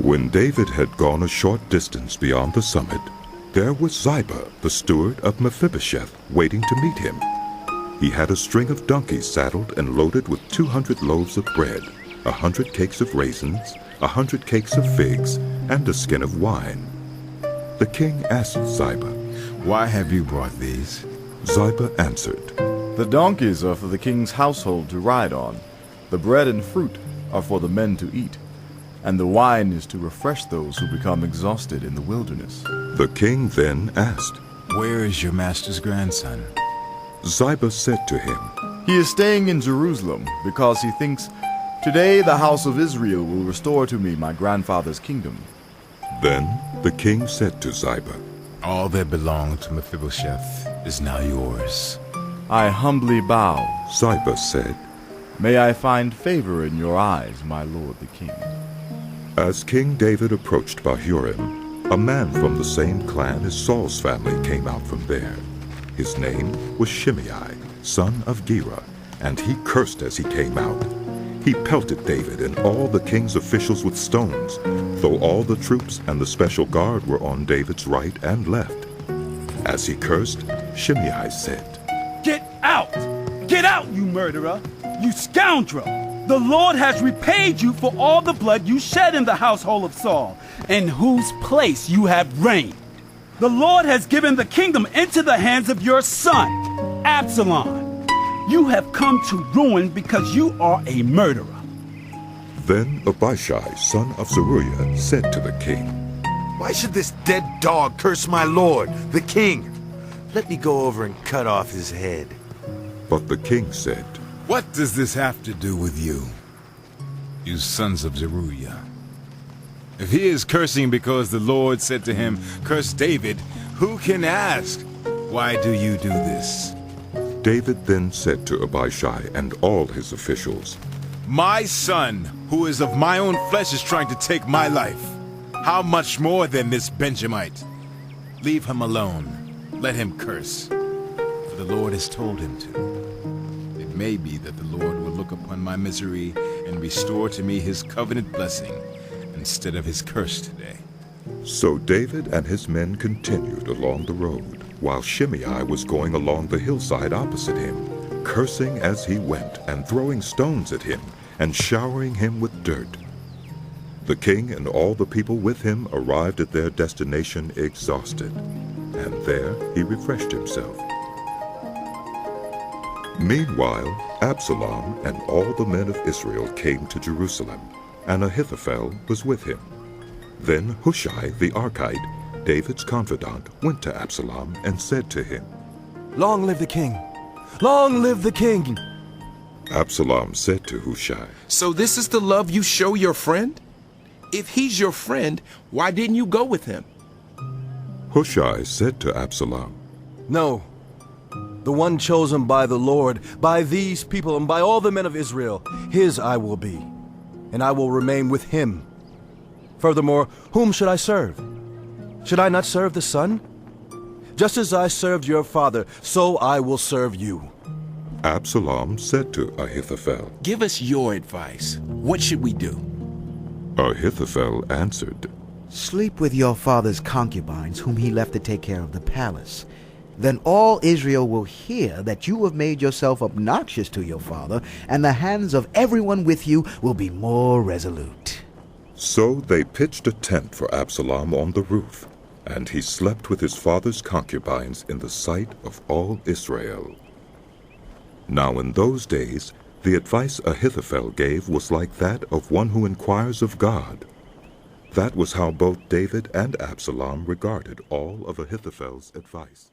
When David had gone a short distance beyond the summit, there was Ziba, the steward of Mephibosheth, waiting to meet him. He had a string of donkeys saddled and loaded with 200 loaves of bread, 100 cakes of raisins, 100 cakes of figs, and a skin of wine. The king asked Ziba, "Why have you brought these?" Ziba answered, "The donkeys are for the king's household to ride on. The bread and fruit are for the men to eat. And the wine is to refresh those who become exhausted in the wilderness." The king then asked, "Where is your master's grandson?" Ziba said to him, "He is staying in Jerusalem because he thinks, 'Today the house of Israel will restore to me my grandfather's kingdom.'" Then the king said to Ziba, "All that belonged to Mephibosheth is now yours." "I humbly bow." Ziba said, "May I find favor in your eyes, my lord the king." As King David approached Bahurim, a man from the same clan as Saul's family came out from there. His name was Shimei, son of Gera, and he cursed as he came out. He pelted David and all the king's officials with stones, though all the troops and the special guard were on David's right and left. As he cursed, Shimei said, "Get out! Get out, you murderer! You scoundrel! The Lord has repaid you for all the blood you shed in the household of Saul, in whose place you have reigned. The Lord has given the kingdom into the hands of your son, Absalom. You have come to ruin because you are a murderer." Then Abishai, son of Zeruiah, said to the king, "Why should this dead dog curse my lord, the king? Let me go over and cut off his head." But the king said, "What does this have to do with you, you sons of Zeruiah? If he is cursing because the Lord said to him, 'Curse David,' who can ask, 'Why do you do this?'" David then said to Abishai and all his officials, "My son, who is of my own flesh, is trying to take my life. How much more than this Benjamite? Leave him alone. Let him curse, for the Lord has told him to. It may be that the Lord will look upon my misery and restore to me his covenant blessing instead of his curse today." So David and his men continued along the road, while Shimei was going along the hillside opposite him, cursing as he went and throwing stones at him and showering him with dirt. The king and all the people with him arrived at their destination exhausted, and there he refreshed himself. Meanwhile, Absalom and all the men of Israel came to Jerusalem, and Ahithophel was with him. Then Hushai the Archite, David's confidant, went to Absalom and said to him, "Long live the king! Long live the king!" Absalom said to Hushai, "So this is the love you show your friend? If he's your friend, why didn't you go with him?" Hushai said to Absalom, No, the one chosen by the Lord, by these people, and by all the men of Israel, his I will be, and I will remain with him. Furthermore, whom should I serve? Should I not serve the Son? Just as I served your father, so I will serve you." Absalom said to Ahithophel, "Give us your advice. What should we do?" Ahithophel answered, "Sleep with your father's concubines, whom he left to take care of the palace. Then all Israel will hear that you have made yourself obnoxious to your father, and the hands of everyone with you will be more resolute." So they pitched a tent for Absalom on the roof, and he slept with his father's concubines in the sight of all Israel. Now in those days, the advice Ahithophel gave was like that of one who inquires of God. That was how both David and Absalom regarded all of Ahithophel's advice.